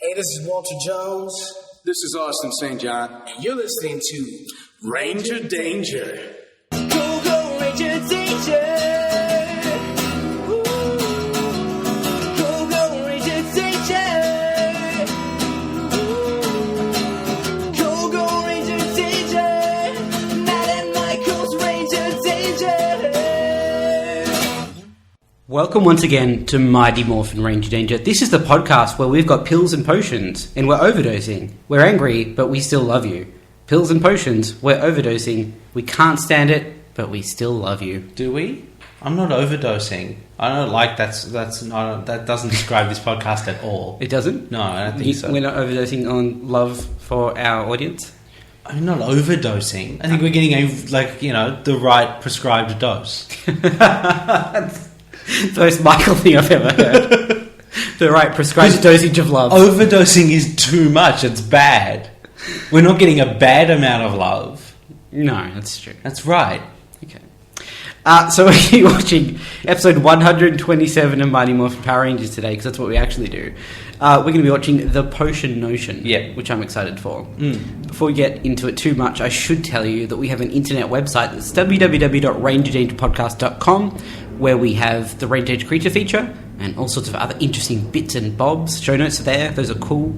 Hey, this is Walter Jones. This is Austin St. John. And you're listening to Ranger Danger. Go, go, Ranger Danger. Woo. Go, go, Ranger Danger. Woo. Go, go, Ranger Danger. Matt and Michael's Ranger Danger. Welcome once again to Mighty Morphin Ranger Danger. This is the podcast where we've got pills and potions, and we're overdosing. We're angry, but we still love you. Pills and potions, we're overdosing. We can't stand it, but we still love you. Do we? I'm not overdosing. I don't like that doesn't describe this podcast at all. It doesn't? No, I don't think so. We're not overdosing on love for our audience? I'm not overdosing. I think we're getting the right prescribed dose. The most Michael thing I've ever heard. The right prescribed dosage of love. Overdosing is too much. It's bad. We're not getting a bad amount of love. No, that's true. That's right. Okay. So we're watching episode 127 of Mighty Morphin Power Rangers today, because that's what we actually do. We're going to be watching The Potion Notion, which I'm excited for. Before we get into it too much, I should tell you that we have an internet website that's www.rangerdangerpodcast.com, where we have the Ranger Danger creature feature and all sorts of other interesting bits and bobs. Show notes are there. Those are cool.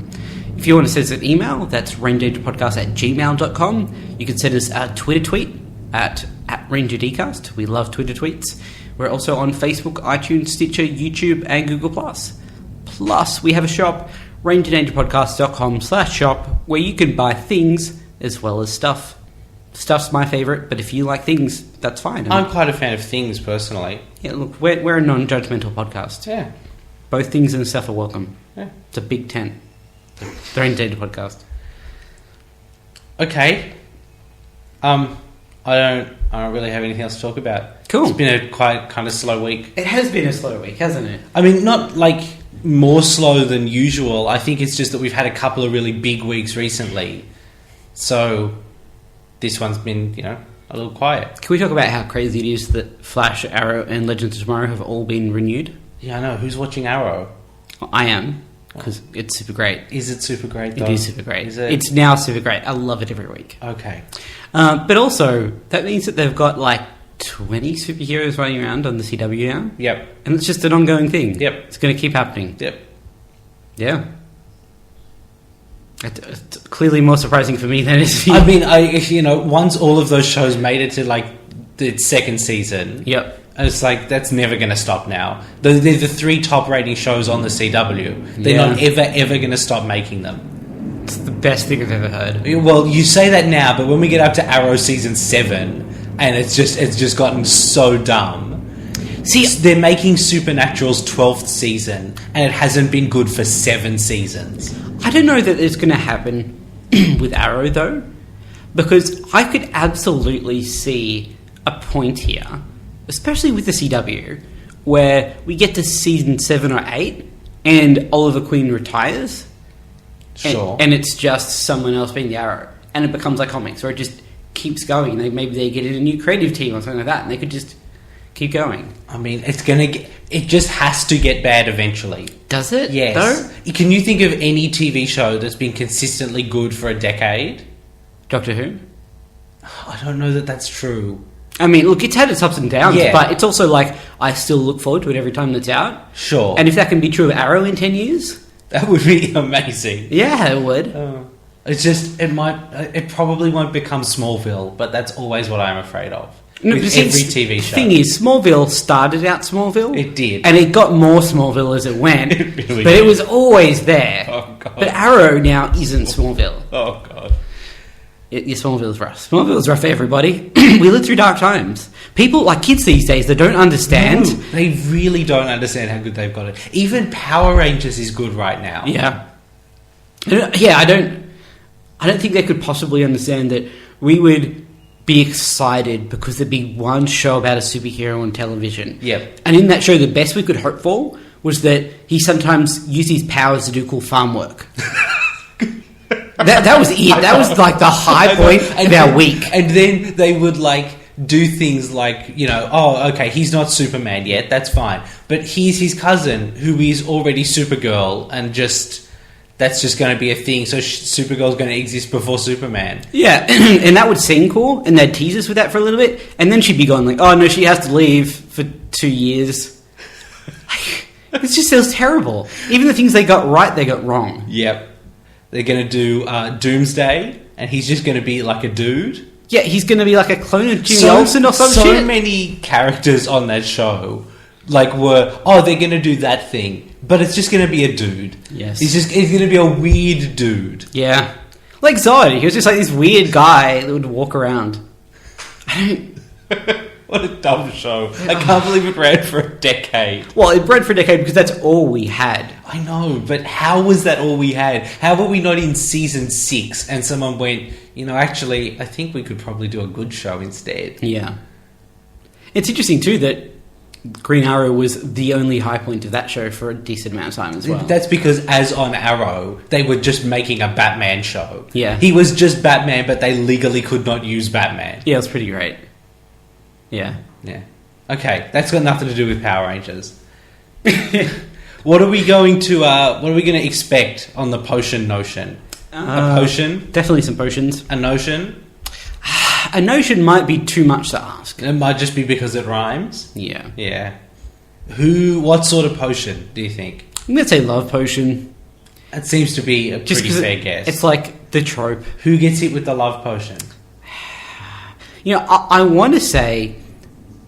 If you want to send us an email, that's rangerdangerpodcast@gmail.com. You can send us a Twitter tweet at RangerDcast. We love Twitter tweets. We're also on Facebook, iTunes, Stitcher, YouTube, and Google+. Plus, we have a shop, rangerdangerpodcast.com/shop, where you can buy things as well as stuff. Stuff's my favourite, but if you like things, that's fine. I'm quite a fan of things, personally. Yeah, look, we're a non-judgmental podcast. Yeah. Both things and stuff are welcome. Yeah. It's a big tent. The Ranger Danger podcast. Okay. I don't really have anything else to talk about. Cool. It's been a quite kind of slow week. It has been a slow week, hasn't it? I mean, not like more slow than usual. I think it's just that we've had a couple of really big weeks recently. So this one's been, a little quiet. Can we talk about how crazy it is that Flash, Arrow, and Legends of Tomorrow have all been renewed? Yeah, I know. Who's watching Arrow? Well, I am, because it's super great. Is it super great, though? It is super great. Is it? It's now super great. I love it every week. Okay. But also, that means that they've got, 20 superheroes running around on the CW now. Yep. And it's just an ongoing thing. Yep. It's going to keep happening. Yep. Yeah. It's clearly more surprising for me than it is for you. I mean, once all of those shows made it to, the second season... Yep. It's that's never going to stop now. They're the three top rating shows on the CW. They're not ever going to stop making them. It's the best thing I've ever heard. Well, you say that now, but when we get up to Arrow season 7, and it's just gotten so dumb. See, they're making Supernatural's 12th season, and it hasn't been good for 7 seasons. I don't know that it's going to happen with Arrow, though, because I could absolutely see a point here, especially with the CW, where we get to season 7 or 8, and Oliver Queen retires. Sure. And it's just someone else being the Arrow. And it becomes like comics, where it just keeps going. Maybe they get in a new creative team or something like that, and they could just keep going. I mean, it just has to get bad eventually. Does it? Yes. Though? Can you think of any TV show that's been consistently good for a decade? Doctor Who? I don't know that that's true. I mean, look, it's had its ups and downs, Yeah. but it's also I still look forward to it every time it's out. Sure. And if that can be true of Arrow in 10 years... That would be amazing. Yeah, it would. It's just, it probably won't become Smallville, but that's always what I'm afraid of. No, with every TV show. The thing is, Smallville started out Smallville. It did. And it got more Smallville as it went. It really but did. it was always there. Oh, God. But Arrow now isn't Smallville. Oh, God. Smallville's rough. Smallville's rough for everybody. We live through dark times. People, kids these days, they don't understand. No, they really don't understand how good they've got it. Even Power Rangers is good right now. Yeah. Yeah, I don't think they could possibly understand that we would be excited because there'd be one show about a superhero on television. Yep. And in that show, the best we could hope for was that he sometimes used his powers to do cool farm work. That was it. That was the high point of our week. And then they would do things okay, he's not Superman yet, that's fine. But he's his cousin who is already Supergirl and just that's just going to be a thing. So Supergirl's going to exist before Superman. Yeah, and that would seem cool, and they'd tease us with that for a little bit, and then she'd be going like, oh no, she has to leave for 2 years. It just sounds terrible. Even the things they got right, they got wrong. Yep. They're going to do Doomsday, and he's just going to be like a dude. Yeah, he's going to be like a clone of Jimmy Olsen or some shit. So many characters on that show, they're going to do that thing, but it's just going to be a dude. Yes. He's going to be a weird dude. Yeah. Like Zod, he was just like this weird guy that would walk around. What a dumb show. I can't believe it ran for a decade. Well, it ran for a decade because that's all we had. I know, but how was that all we had? How were we not in season 6 and someone went, actually, I think we could probably do a good show instead. Yeah. It's interesting, too, that Green Arrow was the only high point of that show for a decent amount of time as well. That's because, as on Arrow, they were just making a Batman show. Yeah. He was just Batman, but they legally could not use Batman. Yeah, it was pretty great. Yeah. Yeah. Okay, that's got nothing to do with Power Rangers. What are we going to expect on the potion notion? A potion? Definitely some potions. A notion? A notion might be too much to ask. It might just be because it rhymes. Yeah. Yeah. What sort of potion do you think? I'm going to say love potion. It seems to be a Just pretty 'cause fair guess. It's like the trope. Who gets hit with the love potion? I want to say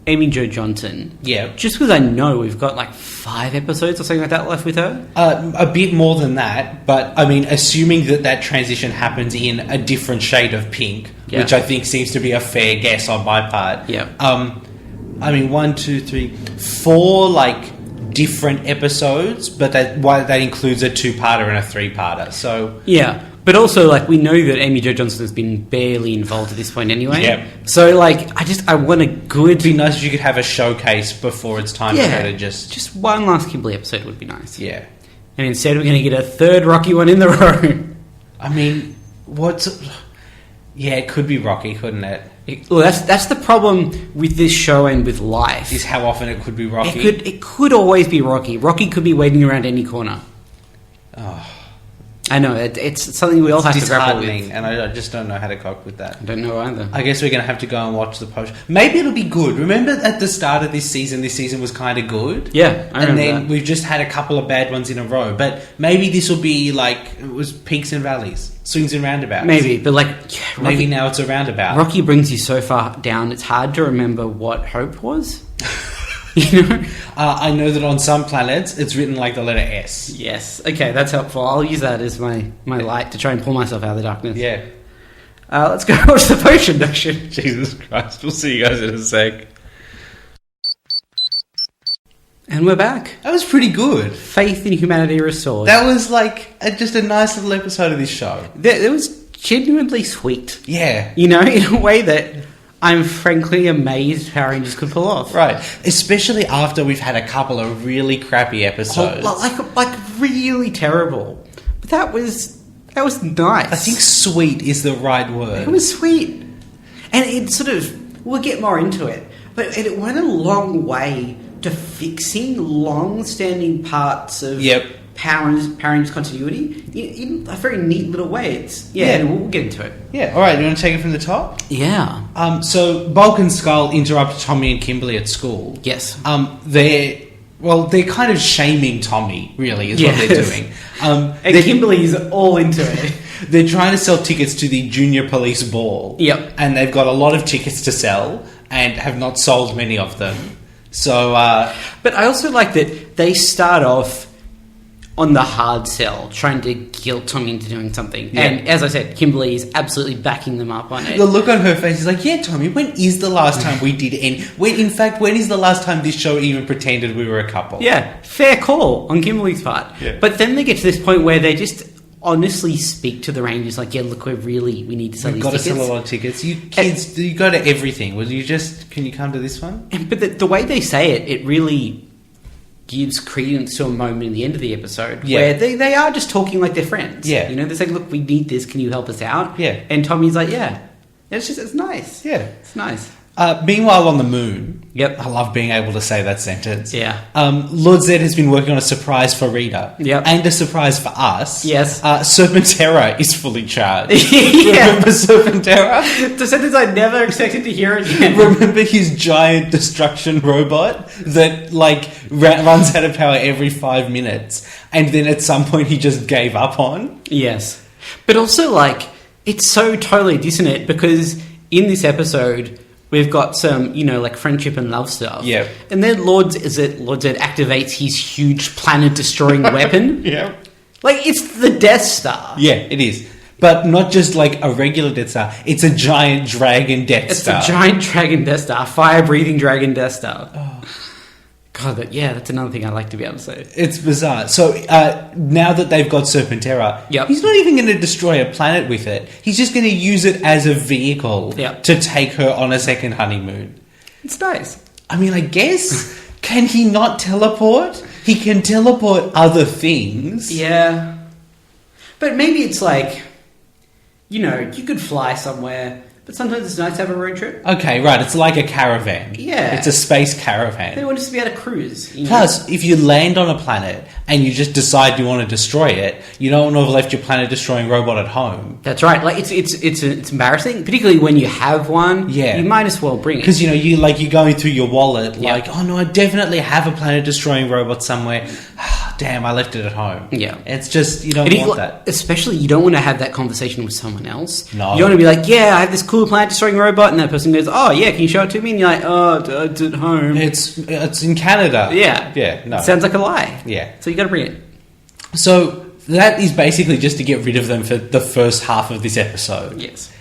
Amy Jo Johnson. Yeah. Just because I know we've got like 5 episodes or something like that left with her. A bit more than that, but I mean, assuming that transition happens in a different shade of pink, which I think seems to be a fair guess on my part. Yeah. I mean, 1, 2, 3, 4 different episodes, but that includes a 2-parter and a 3-parter. So yeah. But also, we know that Amy Jo Johnson has been barely involved at this point anyway. Yep. So, I want a good... It'd be nice if you could have a showcase before it's time for her to just... one last Kimberly episode would be nice. Yeah. And instead we're going to get a 3rd Rocky one in the row. I mean, yeah, it could be Rocky, couldn't it? That's the problem with this show and with life. Is how often it could be Rocky. It could always be Rocky. Rocky could be waiting around any corner. Oh... I know, it's something we all have to grapple with. And I just don't know how to cope with that. I don't know either. I guess we're going to have to go and watch the post. Maybe it'll be good. Remember at the start of this season was kind of good? Yeah, I remember And then that. we've just had a couple of bad ones in a row. But maybe this will be it was peaks and valleys, swings and roundabouts. Maybe, but maybe now it's a roundabout. Rocky brings you so far down, it's hard to remember what hope was. I know that on some planets it's written like the letter S. Yes. Okay, that's helpful. I'll use that as my light to try and pull myself out of the darkness. Yeah. Let's go watch the potion notion. Jesus Christ. We'll see you guys in a sec. And we're back. That was pretty good. Faith in humanity restored. That was just a nice little episode of this show. It was genuinely sweet. Yeah. In a way that I'm frankly amazed Power Rangers could pull off. Right. Especially after we've had a couple of really crappy episodes. Like really terrible. But that was nice. I think sweet is the right word. It was sweet. And it we'll get more into it, but it went a long way to fixing long-standing parts of Power Rangers continuity in a very neat little way. We'll get into it. Yeah, alright, you want to take it from the top? Yeah. So Bulk and Skull interrupt Tommy and Kimberly at school. Yes. They're kind of shaming Tommy, really, is what they're doing. And Kimberly's all into it. They're trying to sell tickets to the Junior Police Ball. Yep. And they've got a lot of tickets to sell and have not sold many of them. So, but I also like that they start off on the hard sell, trying to guilt Tommy into doing something. Yeah. And as I said, Kimberly is absolutely backing them up on it. The look on her face is like, yeah, Tommy, when is the last time we did end? When is the last time this show even pretended we were a couple? Yeah, fair call on Kimberly's part. Yeah. But then they get to this point where they just honestly speak to the Rangers like, yeah, look, we need to sell these tickets. We've got to sell a lot of tickets. You kids, you go to everything. Can you come to this one? But the way they say it, it really gives credence to a moment in the end of the episode where they are just talking like they're friends. Yeah. They're saying, look, we need this. Can you help us out? Yeah. And Tommy's like, yeah. It's nice. Yeah. It's nice. Meanwhile, on the moon... Yep. I love being able to say that sentence. Yeah. Lord Zed has been working on a surprise for Rita. Yep. And a surprise for us. Yes. Serpentera is fully charged. Yeah. Remember Serpentera? The sentence I never expected to hear again. Remember his giant destruction robot that, like, runs out of power every 5 minutes, and then at some point he just gave up on? Yes. But also, like, it's so totally dissonant because in this episode... We've got some, like friendship and love stuff. Yeah. And then Lord Zed activates his huge planet-destroying weapon. Yeah. Like, it's the Death Star. Yeah, it is. But not just like a regular Death Star. It's a giant dragon Death Star. It's a giant dragon Death Star. Fire-breathing dragon Death Star. Oh. God, that's another thing I like to be able to say. It's bizarre. So now that they've got Serpentera, Yep. he's not even going to destroy a planet with it. He's just going to use it as a vehicle Yep. to take her on a second honeymoon. It's nice. I mean, I guess, can he not teleport? He can teleport other things. Yeah. But maybe it's like, you could fly somewhere, but sometimes it's nice to have a road trip. Okay, right. It's like a caravan. Yeah. It's a space caravan. They want us to be able to cruise. Plus, if you land on a planet and you just decide you want to destroy it, you don't want to have left your planet-destroying robot at home. That's right. Like it's embarrassing, particularly when you have one. Yeah. You might as well bring it. Because you're going through your wallet, Yeah. like, oh no, I definitely have a planet-destroying robot somewhere. Damn, I left it at home. Yeah. It's just you don't And want that. Especially, you don't want to have that conversation with someone else. No. You don't want to be like, yeah, I have this cool planet-destroying robot, and that person goes, oh yeah, can you show it to me? And you're like, oh, it's at home. It's in Canada. Yeah. Yeah. No. It sounds like a lie. Yeah. So you got to bring it. So that is basically just to get rid of them for the first half of this episode. Yes.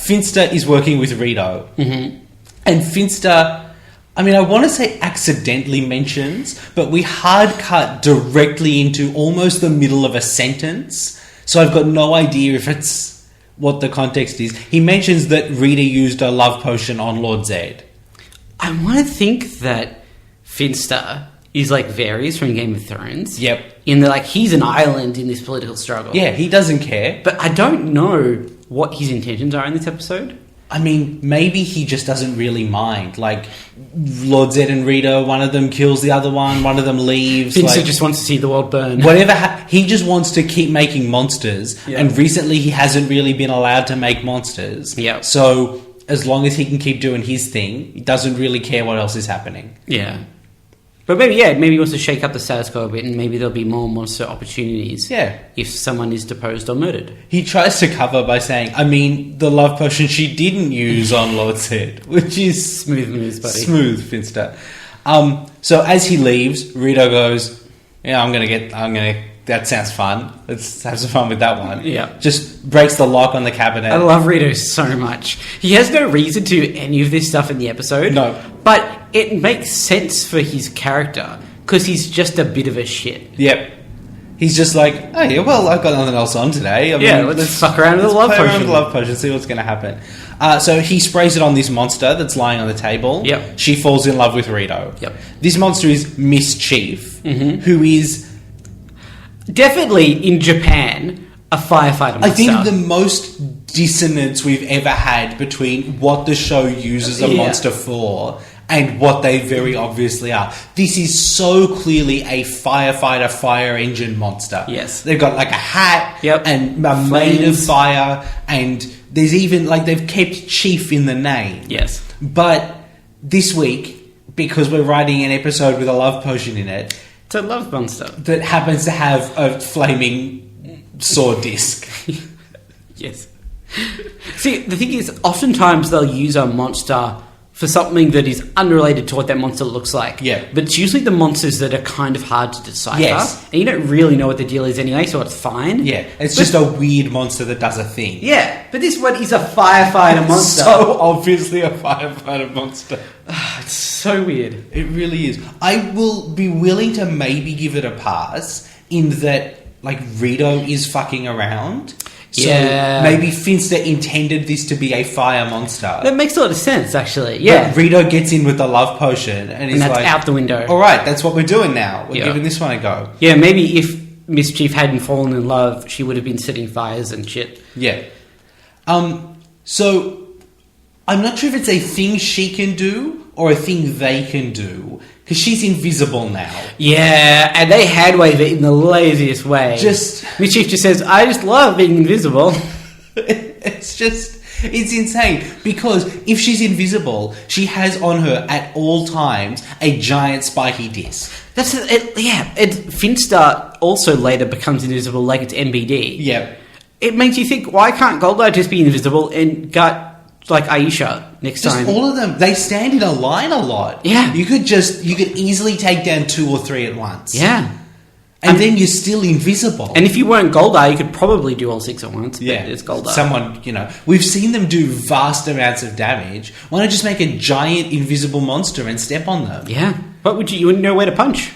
Finster is working with Rito. Mm-hmm. And Finster, I mean, I want to say accidentally mentions, but we hard cut directly into almost the middle of a sentence. So I've got no idea if it's what the context is. He mentions that Rita used a love potion on Lord Zed. I want to think that Finster is like Varys from Game of Thrones. Yep. In that, like, he's an island in this political struggle. Yeah, he doesn't care. But I don't know what his intentions are in this episode. I mean, maybe he just doesn't really mind. Like, Lord Zed and Rita, one of them kills the other one of them leaves. Finster just wants to see the world burn. Whatever, he just wants to keep making monsters. Yeah. And recently he hasn't really been allowed to make monsters. Yeah. So, as long as he can keep doing his thing, he doesn't really care what else is happening. Yeah. But maybe he wants to shake up the status quo a bit, and maybe there'll be more monster opportunities. Yeah. If someone is deposed or murdered. He tries to cover by saying, I mean, the love potion she didn't use on Lord Zed, which is Smooth moves, buddy. smooth, Finster. So as he leaves, Rito goes, yeah, that sounds fun. Let's have some fun with that one. Yeah. Just breaks the lock on the cabinet. I love Rito so much. He has no reason to do any of this stuff in the episode. No. But it makes sense for his character, because he's just a bit of a shit. Yep. He's just like, oh yeah, well, I've got nothing else on today. I Yeah, let's fuck around with the love play around potion. with the love potion, see what's going to happen. So he sprays it on this monster that's lying on the table. Yep. She falls in love with Rito. Yep. This monster is Mischief, who is... Definitely, in Japan, a firefighter monster. I think the most dissonance we've ever had between what the show uses a Yeah. monster for and what they very obviously are. This is so clearly a firefighter fire engine monster. Yes. They've got like a hat Yep. and are made of Flames. fire, and there's even like they've kept Chief in the name. Yes. But this week, because we're writing an episode with a love potion in it It's a love monster. that happens to have a flaming sword disc. Yes. See, the thing is, oftentimes they'll use a monster for something that is unrelated to what that monster looks like. Yeah. But it's usually the monsters that are kind of hard to decipher. Yes. And you don't really know what the deal is anyway, so it's fine. Yeah, it's But- just a weird monster that does a thing. Yeah, but this one is a firefighter monster. So obviously a firefighter monster. It's so weird. It really is. I will be willing to maybe give it a pass in that, like, Rito is fucking around. So Yeah. maybe Finster intended this to be a fire monster. That makes a lot of sense, actually. Yeah. But Rito gets in with the love potion and he's that's like, out the window. all right, that's what we're doing now. We're Yeah. giving this one a go. Yeah, maybe if Mischief hadn't fallen in love, she would have been setting fires and shit. Yeah. So I'm not sure if it's a thing she can do or a thing they can do, because she's invisible now. Yeah, and they hand wave it in the laziest way. Mischief just says, I just love being invisible. It's insane, because if she's invisible, she has on her at all times a giant spiky disc. Finster also later becomes invisible like it's MBD. Yeah. It makes you think, why can't Goldar just be invisible and gut like Aisha next Just time? all of them. They stand in a line a lot. Yeah. You could easily take down 2 or 3 at once. Yeah. And then you're still invisible. And if you weren't Goldar, you could probably do all 6 at once. Yeah, But it's Goldar. Someone, we've seen them do vast amounts of damage. Why not just make a giant invisible monster and step on them? Yeah. But you wouldn't know where to punch.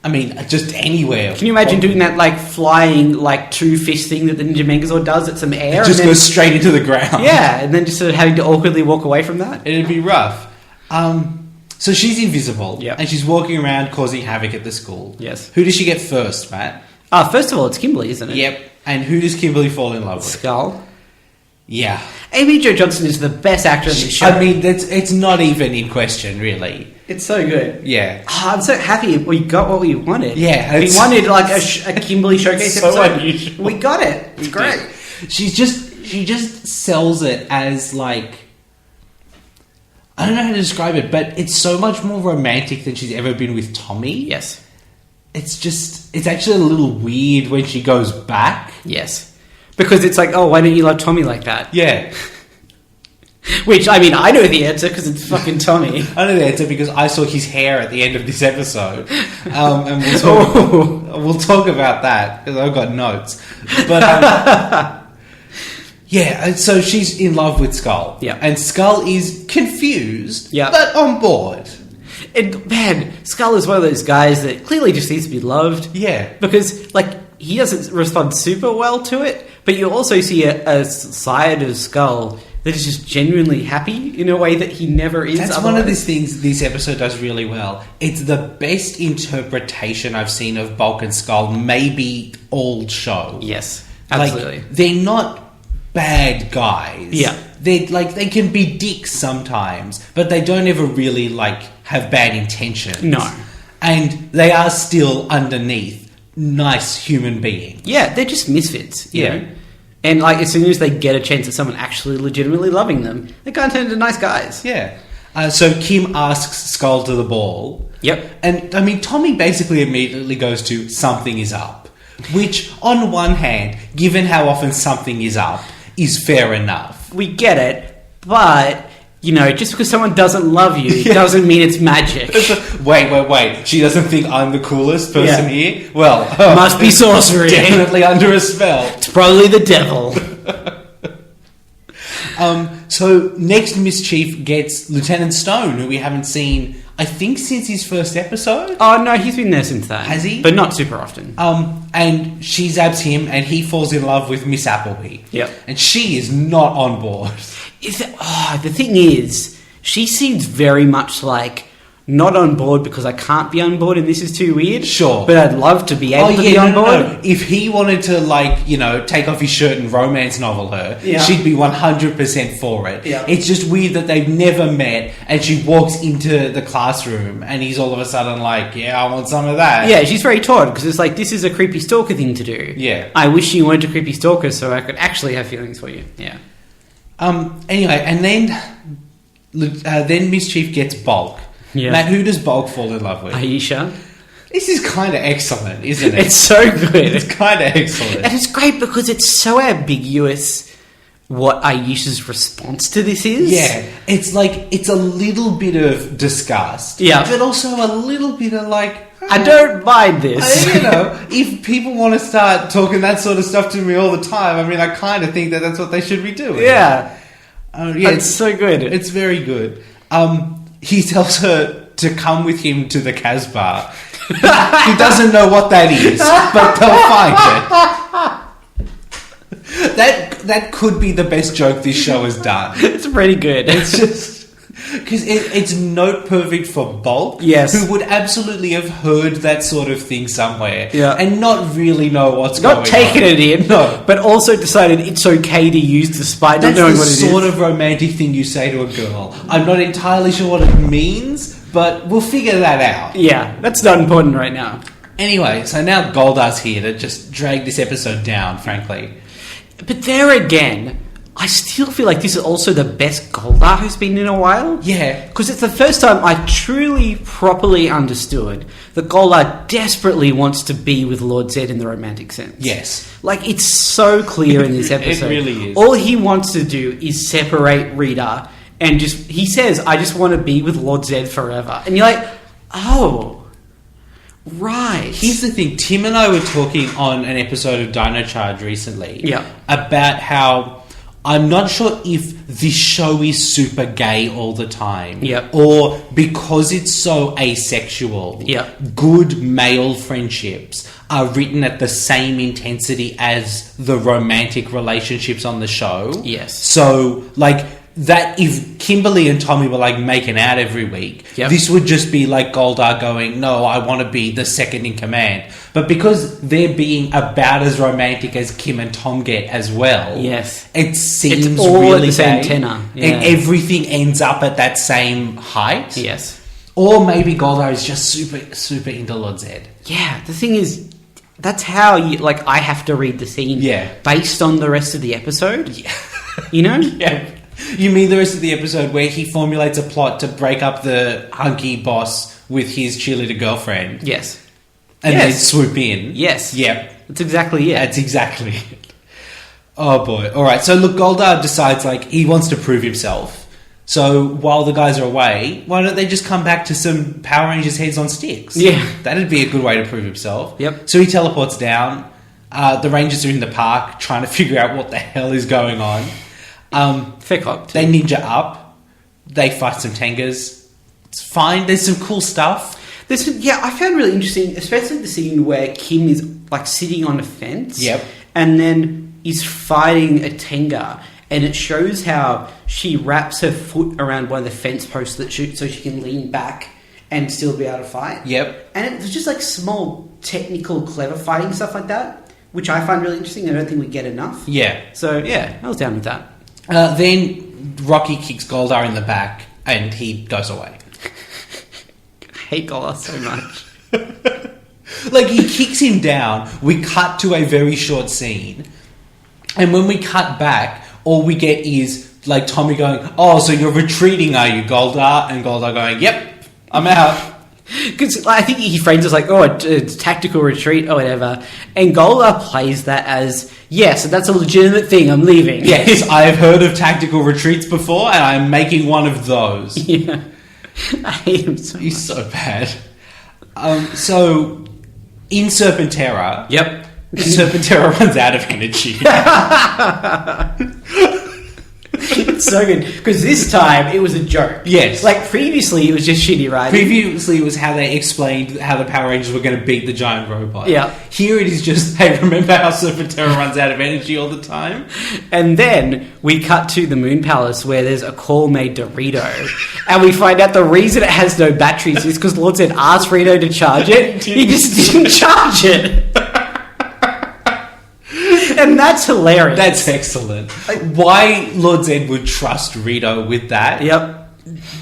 I mean, just anywhere. Can you imagine doing that, like, flying, like, 2-fist thing that the Ninja Megazord does at some air? It just goes straight into the ground. Yeah, and then just sort of having to awkwardly walk away from that? It'd be rough. So she's invisible. Yep. And she's walking around causing havoc at the school. Yes. Who does she get first, Matt? First of all, it's Kimberly, isn't it? Yep. And who does Kimberly fall in love with? Skull. Yeah. Amy Jo Johnson is the best actor in this show. I mean, it's not even in question, really. It's so good. Yeah. I'm so happy we got what we wanted. Yeah, We it's- wanted, like, a Kimberly showcase So episode. unusual. We got it. It's great. She just sells it as, like, I don't know how to describe it, but it's so much more romantic than she's ever been with Tommy. Yes. It's actually a little weird when she goes back. Yes. Because it's like, oh, why don't you love Tommy like that? Yeah. Which, I mean, I know the answer because it's fucking Tommy. I know the answer because I saw his hair at the end of this episode. And we'll talk about that because I've got notes. But, yeah, so she's in love with Skull. Yeah. And Skull is confused, Yeah. but on board. And, man, Skull is one of those guys that clearly just needs to be loved. Yeah. Because, like, he doesn't respond super well to it, but you also see a side of Skull that is just genuinely happy in a way that he never is. That's otherwise. one of these things this episode does really well. It's the best interpretation I've seen of Bulk and Skull, maybe all show. Yes, absolutely. Like, they're not bad guys. Yeah. They can be dicks sometimes, but they don't ever really, like, have bad intentions. No. And they are still underneath nice human beings. Yeah, they're just misfits, you Yeah. know? And, like, as soon as they get a chance at someone actually legitimately loving them, they kind of turn into nice guys. Yeah. So Kim asks Skull to the ball. Yep. And, I mean, Tommy basically immediately goes to something is up. Which, on one hand, given how often something is up, is fair enough. We get it, but, you know, just because someone doesn't love you doesn't mean it's magic. Wait. She doesn't think I'm the coolest person Yeah. here? Well, Must be sorcery. definitely under a spell. It's probably the devil. So next Mischief gets Lieutenant Stone, who we haven't seen, I think, since his first episode. Oh, no, he's been there since then. Has he? But not super often. And she zabs him, and he falls in love with Miss Appleby. Yep. And she is not on board. The thing is, she seems very much like not on board because I can't be on board and this is too weird. Sure. But I'd love to be able to be on board. No. If he wanted to, like, you know, take off his shirt and romance novel her, Yeah. she'd be 100% for it. Yeah. It's just weird that they've never met, and she walks into the classroom, and he's all of a sudden like, yeah, I want some of that. Yeah, she's very torn because it's like, this is a creepy stalker thing to do. Yeah. I wish you weren't a creepy stalker so I could actually have feelings for you. Yeah. Anyway, and then Mischief gets Bulk. Yeah. Matt, who does Bulk fall in love with? Aisha. This is kind of excellent, isn't it? It's so good. It's kind of excellent. And it's great because it's so ambiguous what Aisha's response to this is. Yeah, it's like, it's a little bit of disgust. Yeah. But also a little bit of like, I don't mind this. you know, if people want to start talking that sort of stuff to me all the time, I mean, I kind of think that that's what they should be doing. Yeah. Yeah, It's so good. It's very good. He tells her to come with him to the Casbah. He doesn't know what that is, but they'll find it. That could be the best joke this show has done. It's pretty good. It's just Because it's note perfect for Bulk, Yes. who would absolutely have heard that sort of thing somewhere, Yeah. and not really know what's going on. Not taking it in, No. but also decided it's okay to use despite not That's knowing the what it is. sort of romantic thing you say to a girl. I'm not entirely sure what it means, but we'll figure that out. Yeah, that's not important right now. Anyway, so now Goldar's here to just drag this episode down, frankly. But there again, I still feel like this is also the best Goldar who's been in a while. Yeah. Because it's the first time I truly, properly understood that Goldar desperately wants to be with Lord Zed in the romantic sense. Yes. Like, it's so clear in this episode. It really is. All he wants to do is separate Rita and just... He says, I just want to be with Lord Zed forever. And you're like, oh... Right. Here's the thing. Tim and I were talking on an episode of Dino Charge recently about how I'm not sure if this show is super gay all the time. Or because it's so asexual, good male friendships are written at the same intensity as the romantic relationships on the show. Yes. So, like... that if Kimberly and Tommy were like making out every week, this would just be like Goldar going, no, I want to be the second in command. But because they're being about as romantic as Kim and Tom get as well, it seems it's all really at the same gay. tenor. And everything ends up at that same height. Yes. Or maybe Goldar is just super into Lord Zed. Yeah, the thing is, that's how you, like, I have to read the scene based on the rest of the episode. Yeah. You know? Yeah. You mean the rest of the episode where he formulates a plot to break up the hunky boss with his cheerleader girlfriend? Yes. And then swoop in? Yes. Yep. That's exactly it. That's exactly it. Oh boy. Alright, so look, Goldar decides like he wants to prove himself. So while the guys are away, why don't they just come back to some Power Rangers heads on sticks? Yeah. That'd be a good way to prove himself. Yep. So he teleports down. The Rangers are in the park trying to figure out what the hell is going on. Fair cop. They ninja up. They fight some Tengas. It's fine. There's some cool stuff. I found really interesting, especially the scene where Kim is like sitting on a fence. Yep. And then is fighting a Tenga, and it shows how she wraps her foot around one of the fence posts so she can lean back and still be able to fight. Yep. And it was just like small, technical, clever fighting stuff like that, which I find really interesting. I don't think we get enough. Yeah. So yeah, I was down with that. Then Rocky kicks Goldar in the back and he goes away. I hate Goldar so much. Like, he kicks him down. We cut to a very short scene. And when we cut back, all we get is, like, Tommy going, oh, so you're retreating, are you, Goldar? And Goldar going, yep, I'm out. Because I think he frames it as like, oh, it's tactical retreat or whatever. And Goldar plays that as, yes, that's a legitimate thing, I'm leaving. Yes, I have heard of tactical retreats before, and I'm making one of those. Yeah. I hate him so much. He's so bad. So, in Serpentera... Yep. Serpentera runs out of energy. It's so good. Because this time, it was a joke. Yes. Like, previously, it was just shitty writing. Previously, it was how they explained how the Power Rangers were going to beat the giant robot. Yeah. Here it is just, hey, remember how Serpentera runs out of energy all the time? And then we cut to the Moon Palace where there's a call made to Rito. And we find out the reason it has no batteries is because Lord Zed asked Rito to charge it. He just didn't charge it. And that's hilarious. That's excellent. Why Lord Zed would trust Rito with that? Yep.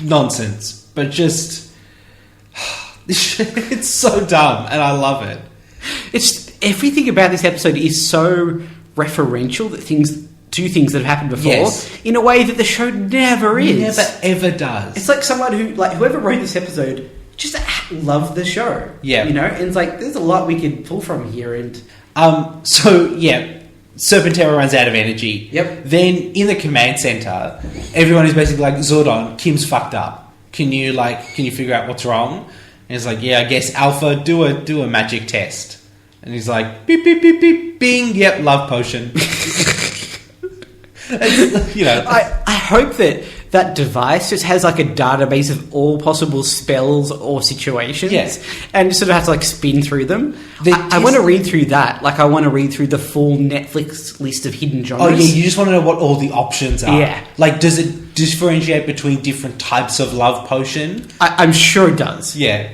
Nonsense. But just... it's so dumb, and I love it. It's everything about this episode is so referential that things do things that have happened before in a way that the show never is. Never ever does. It's like someone who, like, whoever wrote this episode just loved the show. Yeah. You know? And it's like, there's a lot we could pull from here. And Serpentera runs out of energy. Yep. Then in the command center, everyone is basically like, Zordon, Kim's fucked up. Can you figure out what's wrong? And he's like, yeah, I guess Alpha, do a magic test. And he's like, beep beep beep beep, bing, yep, love potion. You know, I hope that device just has like a database of all possible spells or situations, and you sort of have to like spin through them. I want to read through that. Like, I want to read through the full Netflix list of hidden genres. Oh yeah, you just want to know what all the options are. Yeah. Like, does it differentiate between different types of love potion. I'm sure it does. Yeah.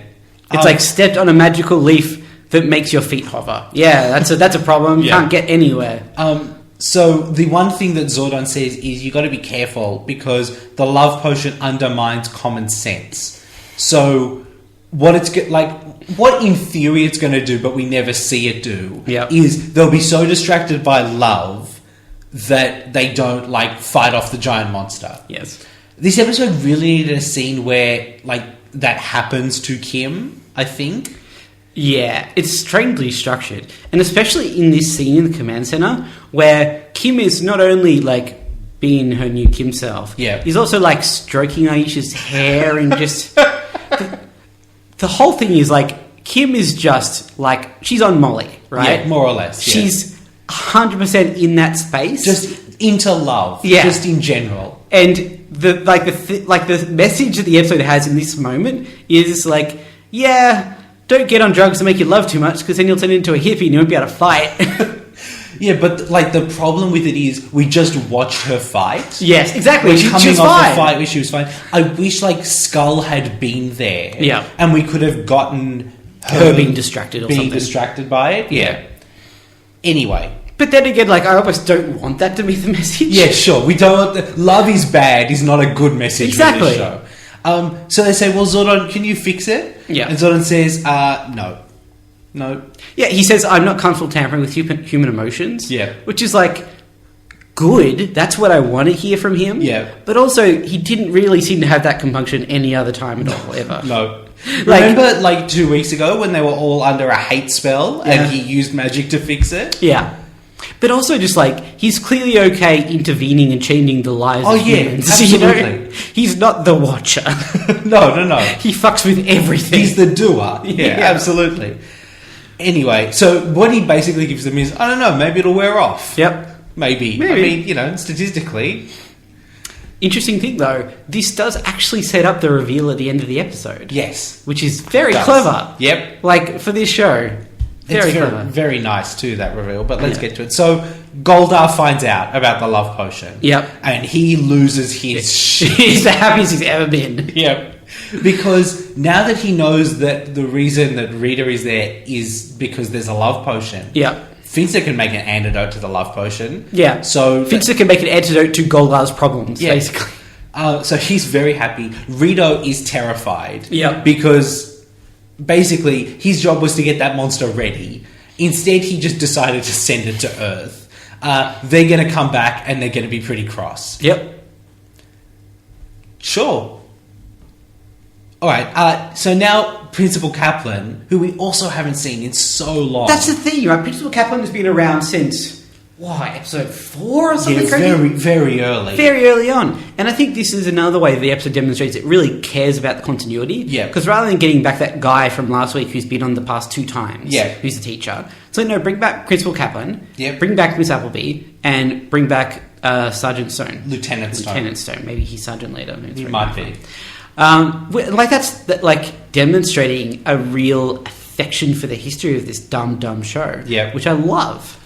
It's like stepped on a magical leaf that makes your feet hover. Yeah, that's a problem. You can't get anywhere. So the one thing that Zordon says is you got to be careful because the love potion undermines common sense. So what what in theory it's going to do, but we never see it do, is they'll be so distracted by love that they don't fight off the giant monster. Yes. This episode really needed a scene where that happens to Kim, I think. Yeah, it's strangely structured. And especially in this scene in the command center where Kim is not only being her new Kim self, he's also stroking Aisha's hair and just the whole thing is Kim is just she's on Molly, right? Yeah, more or less. Yeah. She's 100% in that space. Just into love. Yeah. Just in general. And the message that the episode has in this moment is don't get on drugs to make you love too much because then you'll turn into a hippie and you won't be able to fight. Yeah, but the problem with it is we just watched her fight. Yes, exactly. She was fine. The fight where she was fine. I wish Skull had been there. Yeah. And we could have gotten her being distracted or being something. distracted by it. Yeah. Anyway. But then again, I almost don't want that to be the message. Yeah, sure. We don't. Love is bad is not a good message. Exactly. For this show. So they say, well, Zordon, can you fix it? Yeah. And Zordon says, no. Yeah, he says, I'm not comfortable tampering with human emotions. Yeah. Which is good. That's what I want to hear from him. Yeah. But also, he didn't really seem to have that compunction any other time at all, ever. No. Remember 2 weeks ago when they were all under a hate spell and he used magic to fix it? Yeah. But also just he's clearly okay intervening and changing the lives of humans. Absolutely. He's not the watcher. No. He fucks with everything. He's the doer. Yeah, absolutely. Anyway, so what he basically gives them is, I don't know, maybe it'll wear off. Yep. Maybe. I mean, statistically. Interesting thing, though, this does actually set up the reveal at the end of the episode. Yes. Which is very clever. Yep. For this show. Very clever. Very nice, too, that reveal. But let's get to it. So, Goldar finds out about the love potion. Yep. And he loses his shit. He's the happiest he's ever been. Yep. Because now that he knows that the reason that Rita is there is because there's a love potion. Yeah. Finster can make an antidote to the love potion. Yeah. So Finster can make an antidote to Goldar's problems, basically. So he's very happy. Rito is terrified. Yeah. Because basically his job was to get that monster ready. Instead, he just decided to send it to Earth. They're going to come back and they're going to be pretty cross. Yep. Sure. Alright, so now Principal Kaplan, who we also haven't seen in so long. That's the thing, right? Principal Kaplan has been around since, episode 4 or something crazy? Very, very early. Very early on. And I think this is another way the episode demonstrates it really cares about the continuity. Yeah. Because rather than getting back that guy from last week who's been on the past 2 times, who's the teacher, so no, bring back Principal Kaplan, bring back Miss Appleby, and bring back Sergeant Stone. Lieutenant Stone. Maybe he's Sergeant later. He might be. That's demonstrating a real affection for the history of this dumb show. Yeah. Which I love.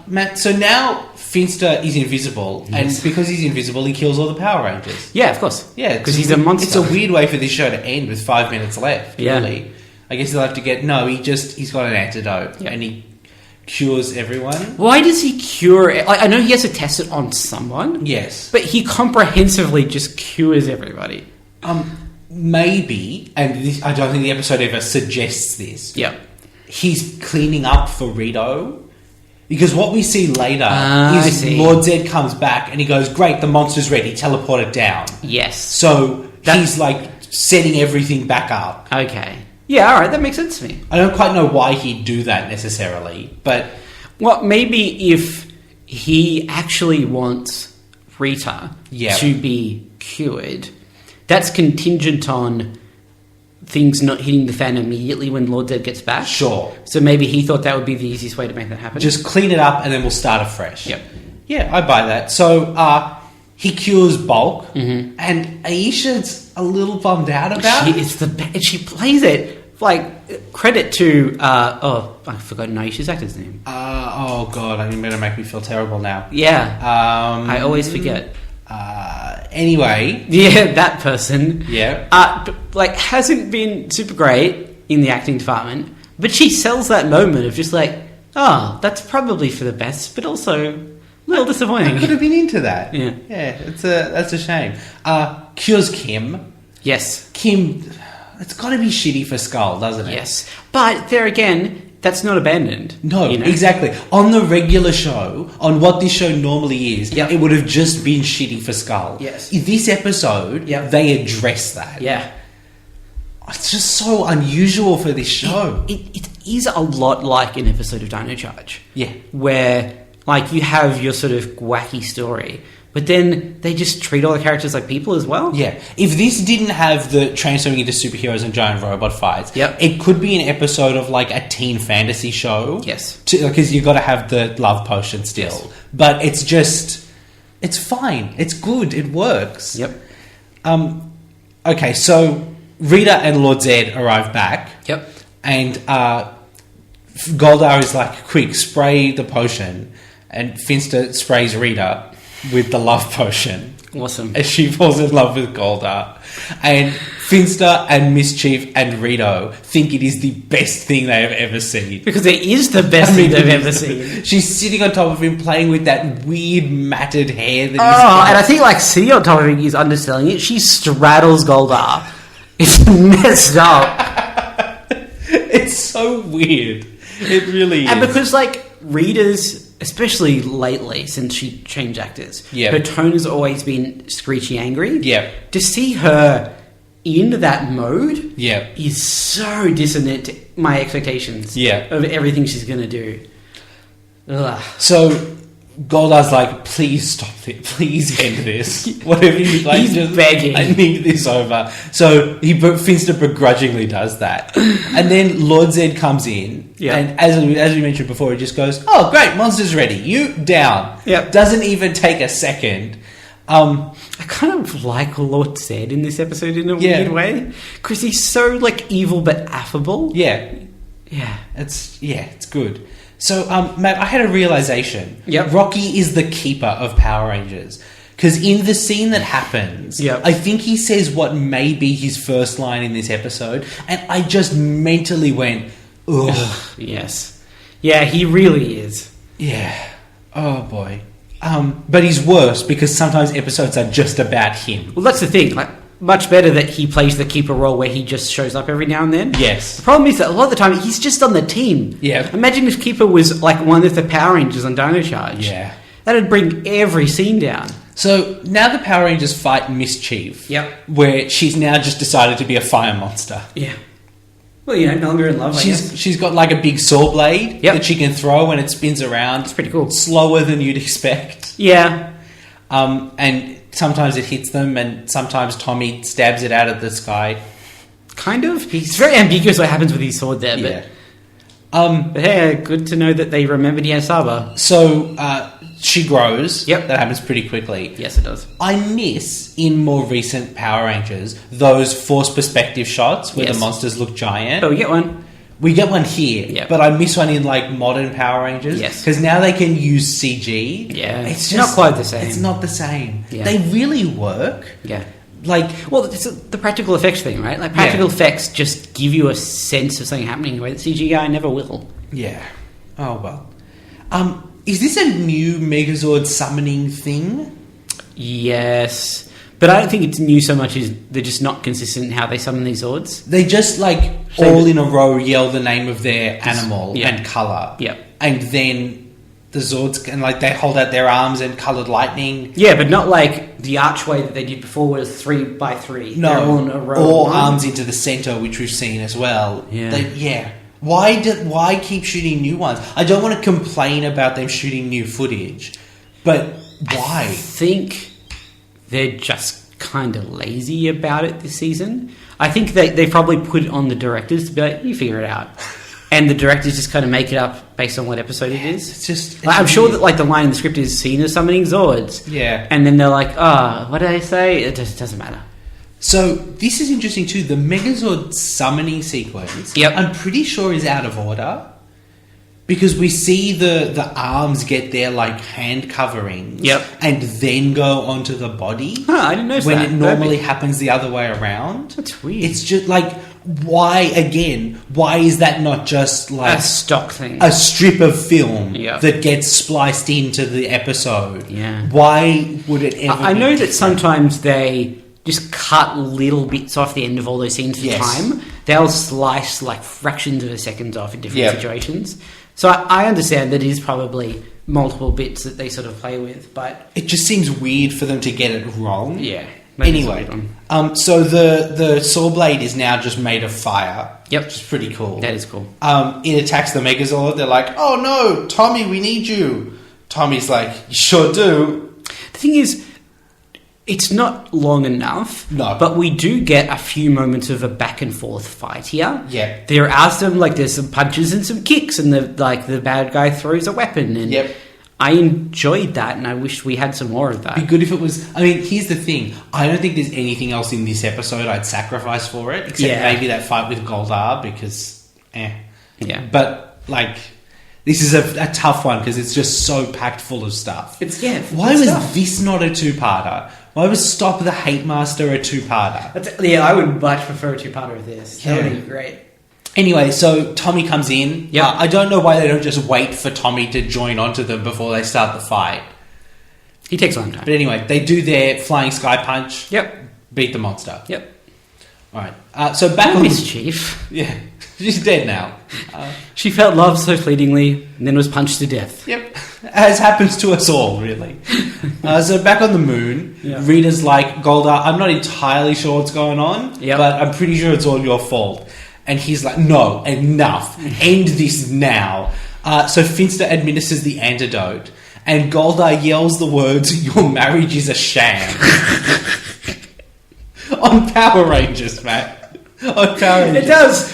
Matt, so now Finster is invisible, and because he's invisible, he kills all the Power Rangers. Yeah, of course. Yeah, because he's a monster. It's a weird way for this show to end with 5 minutes left, really. I guess he'll have to get... No, he's got an antidote, and he cures everyone. Why does he cure... I know he has to test it on someone. Yes. But he comprehensively just cures everybody. Maybe, and I don't think the episode ever suggests this. Yeah. He's cleaning up for Rito. Because what we see later is Lord Zed comes back and he goes, great, the monster's ready, teleport it down. Yes. So he's setting everything back up. Okay. Yeah, alright, that makes sense to me. I don't quite know why he'd do that necessarily, but... Well, maybe if he actually wants Rita to be cured, that's contingent on things not hitting the fan immediately when Lord Zed gets back. Sure. So maybe he thought that would be the easiest way to make that happen. Just clean it up and then we'll start afresh. Yep. Yeah, I buy that. So he cures Bulk, and Aisha's a little bummed out about it. It's the best. She plays it. Credit to... I've forgotten Aisha's actor's name. Oh, God, you're going to make me feel terrible now. Yeah. I always forget. Anyway, Yeah, that person. Yeah. But, like, hasn't been super great in the acting department, but she sells that moment of just like, oh, that's probably for the best, but also a little disappointing. I could have been into that. Yeah. That's a shame. Cures Kim. Yes. Kim, it's got to be shitty for Skull, doesn't it? Yes. But there again, that's not abandoned. No, you know? exactly. On the regular show, on what this show normally is, Yep. it would have just been shitty for Skull. Yes. In this episode, Yep. they address that. Yeah. It's just so unusual for this show. It is a lot like an episode of Dino Charge. Yeah. Where, like, you have your sort of wacky story, but then they just treat all the characters like people as well. Yeah. If this didn't have the transforming into superheroes and giant robot fights, Yep. it could be an episode of like a teen fantasy show. Yes. Because you've got to have the love potion still. Yes. But it's just, it's fine. It's good. It works. Yep. Okay, so Rita and Lord Zed arrive back. Yep. And Goldar is like, quick, spray the potion. And Finster sprays Rita with the love potion. Awesome. As she falls in love with Goldar. And Finster and Mischief and Rito think it is the best thing they have ever seen. Because it is the best thing they've ever seen. She's sitting on top of him playing with that weird matted hair that he's Oh, got. and I think, like, sitting on top of him is underselling it. She straddles Goldar. It's messed up. It's so weird. It really is. And because, like, Rita's, especially lately, since she changed actors, Yeah. her tone has always been screechy angry. Yeah. To see her in that mode Yeah. is so dissonant to my expectations Yeah. of everything she's going to do. Ugh. So Goldar's like, please stop it. Please end this. Whatever you like. He's just, begging. I need this over. So Finster begrudgingly does that. And then Lord Zed comes in. Yeah. And as we mentioned before, he just goes, oh, great, monster's ready. You down. Yep. Doesn't even take a second. I kind of like Lord Zed in this episode in a Yeah. weird way. Because he's so, like, evil but affable. Yeah. Yeah. It's good. So, Matt, I had a realization. Yep. Rocky is the keeper of Power Rangers. Because in the scene that happens, Yep. I think he says what may be his first line in this episode, and I just mentally went, ugh. Yes. Yeah, he really is. Yeah. Oh, boy. But he's worse because sometimes episodes are just about him. Well, that's the thing. Like, much better that he plays the keeper role where he just shows up every now and then. Yes. The problem is that a lot of the time he's just on the team. Yeah. Imagine if Keeper was like one of the Power Rangers on Dino Charge. Yeah. That'd bring every scene down. So now the Power Rangers fight Mischief. Yep. Where she's now just decided to be a fire monster. Yeah. Well, you know, no longer in love, I guess. She's got like a big saw blade Yep. that she can throw when it spins around. It's pretty cool. Slower than you'd expect. Yeah. And sometimes it hits them, and sometimes Tommy stabs it out of the sky. Kind of. It's very ambiguous what happens with his sword there, Yeah. but hey, good to know that they remembered he has Saba. So she grows. Yep. That happens pretty quickly. Yes, it does. I miss, in more recent Power Rangers, those forced perspective shots where Yes. the monsters look giant. But we get one. We get one here, Yep. but I miss one in like modern Power Rangers. Yes. Because now they can use CG. Yeah, It's it's not quite the same. It's not the same. Yeah. They really work. Yeah. Like, Well, it's the practical effects thing, right? Like, practical effects just give you a sense of something happening where the CGI never will. yeah. Oh, well. Is this a new Megazord summoning thing? Yes. But I don't think it's new so much as they're just not consistent in how they summon these Zords. They just, like, So all the- in a row yell the name of their animal yeah. and colour. Yep. And then the Zords can, like, they hold out their arms and coloured lightning. Yeah, but not like the archway that they did before was 3x3. They're all in a row. or One. arms into the centre, which we've seen as well. Yeah. Why keep shooting new ones? I don't want to complain about them shooting new footage, but I why? think they're just kind of lazy about it this season. I think they probably put it on the directors to be like, you figure it out. And the directors just kind of make it up based on what episode it is. It's just... Like, I'm sure that like the line in the script is seen as summoning Zords. Yeah. And then they're like, what did I say? It just doesn't matter. So, this is interesting too. The Megazord summoning sequence, Yep. I'm pretty sure is out of order. Because we see the arms get their, like, hand coverings. Yep. And then go onto the body. Huh, I didn't notice when that. it normally happens the other way around. That's weird. It's just, like, why is that not just, like... A stock thing. A strip of film Yeah. that gets spliced into the episode? Yeah. Why would it ever I be know that different? sometimes they just cut little bits off the end of all those scenes for Yes. time. They'll slice, like, fractions of a second off in different Yep. situations. So I understand that it is probably multiple bits that they sort of play with, but... It just seems weird for them to get it wrong. Yeah. maybe it's a Anyway, weird one. so the saw blade is now just made of fire. Yep. Which is pretty cool. That is cool. It attacks the Megazord. They're like, "Oh no, Tommy, we need you." Tommy's like, "You sure do." The thing is, it's not long enough, No. but we do get a few moments of a back and forth fight here. Yeah. There are some, like, there's some punches and some kicks, and the bad guy throws a weapon, and Yep. I enjoyed that, and I wish we had some more of that. Be good if it was. I mean, here's the thing. I don't think there's anything else in this episode I'd sacrifice for it, except Yeah. maybe that fight with Goldar, because, Yeah. But, like, this is a tough one because it's just so packed full of stuff. Why good was stuff. this not a two-parter? Why was Stop the Hate Master a two-parter? Yeah, I would much prefer a two-parter of this. That Yeah. would be great. Anyway, so Tommy comes in. Yeah. I don't know why they don't just wait for Tommy to join onto them before they start the fight. He takes a long time. But anyway, they do their flying sky punch. Yep. Beat the monster. Yep. All right. So back I on... miss Chief. Yeah. She's dead now. She felt love so fleetingly, and then was punched to death. Yep. As happens to us all, really. So back on the moon, Yeah. Rita's like, Goldar, I'm not entirely sure what's going on, Yep. but I'm pretty sure it's all your fault. And he's like, no, enough. End this now. So Finster administers the antidote, and Goldar yells the words, your marriage is a sham. On Power Rangers, Matt. On Power Rangers. It does